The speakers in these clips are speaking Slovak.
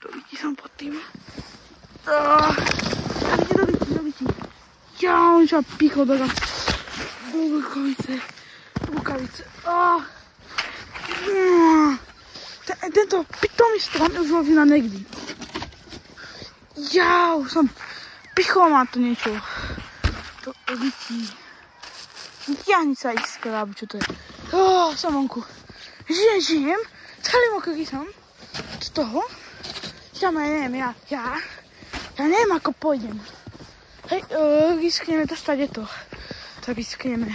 Dobití som pod tým. Dobití. Ja, on sa pichol do rukavice. Tento pitomý strom už bol vina niekdy. Ja, už som pichol ma to niečo. To odití. Vytiahni sa iskra, čo to je. Som vonku. Žijem. Celý mokrý som. Z toho. Ja neviem, ja neviem, ako pôjdem. Hej, riskneme to, stade to. Tak riskneme.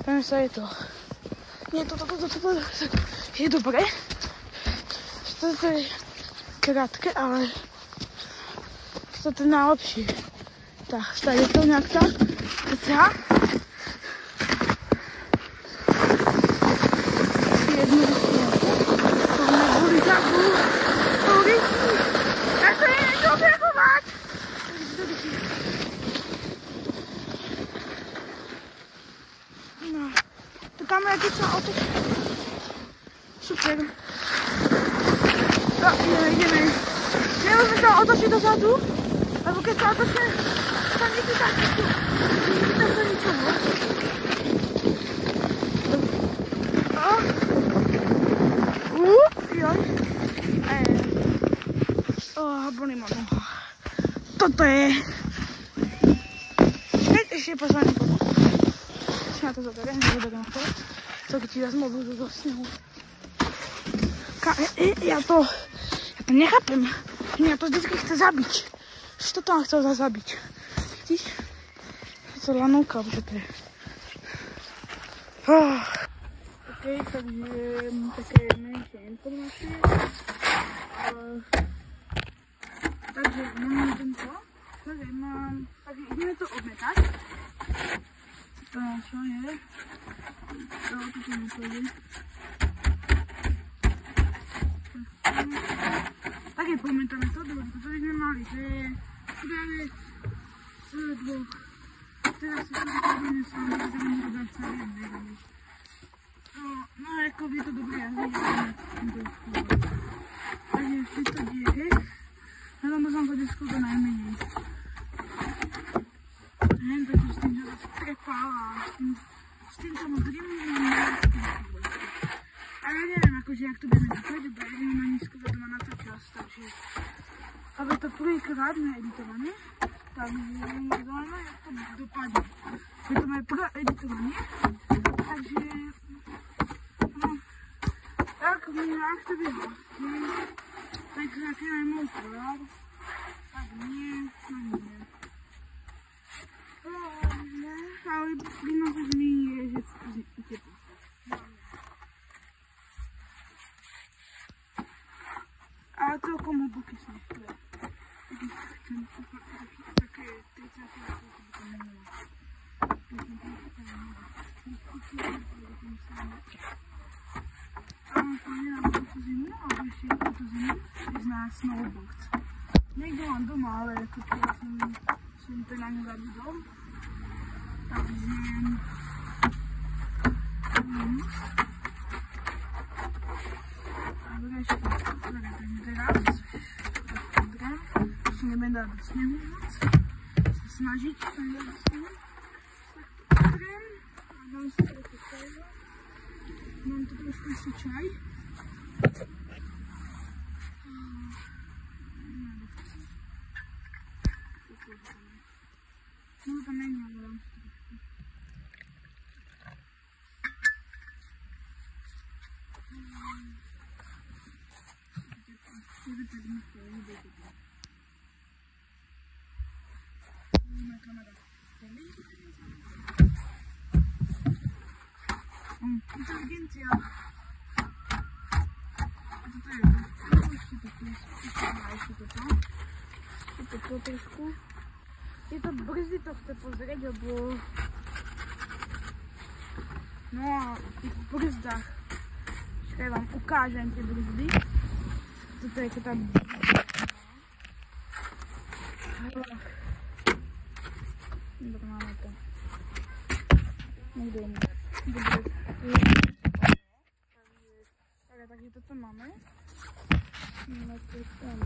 Poďme sa je to. Nie, to je dobré. To je krátké, ale to je najlepší. Tak, tady je to nějak ta cca. Jednoduché. To nebolí tak bolí. Tak to je dobré chovat. No, to kamera teď se otočí. Super. No, jdeme. Nemůžeme se otočit dozadu, lebo keď se otočíme, tam někdy tak to ničeho. Joj. Bolí ma noha. Toto je. Teď ještě pozvaný pomoc. Si na to zaberiem, nebudu to. To keď ti vezmu do sněhu. Ja to nechápem. Mňa to vždycky chce zabiť. Čo to tam chcel zabiť? Vidíš? Je to lanovka, že to je. OK, takže také menšie informácie. Takže mám tento. Takže ideme to obmetať. To čo je? To je. Také pomentáme to, protože jsme mali, že je z dvoch. Teraz si to vypadíme sám, že to můžu dát celý jedný. No jako je to dobré, já takže v této díry, ale možná to desku to najmenej. Jen takže s tím, že to trepala, s tím to modrým a já nevím, jakože jak to bude natáčet, dobré, že nemá nízko doma na to čas, takže aby to prvýkrát needitované, takže uvidíme, jak to dopadne. Je to moje prvé editování, takže no, tak jak to bylo, takže jak je nemůžu prát, tak nie. Ale prima se změní je, že je teplo. A celkom hluboký sněh to je. Také 30 to nemělo. A planirám tuto zimu, ale ještě tuto zimu vyzná snowboard. Někdo mám doma, ale jako já jsem to na ní zabudol. Takže už nebudem dát do sněhu moc, se snažit dát do sněhu, tak to udrem a dám si trochu čajva, mám tu trošku ještě čaj. No to není, ale dám si trošku. Inteligencja. To trošku. Je to brzy, to chce pozrieť, lebo no a v brzdách. Čakaj, vám ukážem tie brzdy. Toto je tam. Dobre, máme to. Nejdeme. Dobre, takže toto máme. Máme to tam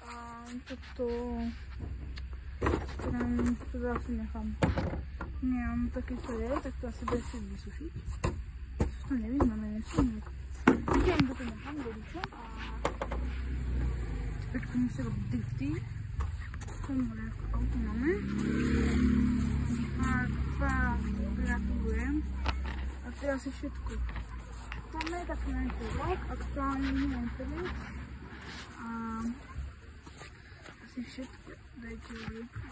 a toto to asi nechám. Nemám taky co je, tak to asi bude si vysušiť. To nevyznáme, nesmím. Vidím, to nechám do duše a teď k tomu se robí drifty. Tomuhle jako auto máme. A gratulujem. A to je asi všetko. Máme taky nějaký vlog, aktuálně nevím který. A asi všetko. Dajte like.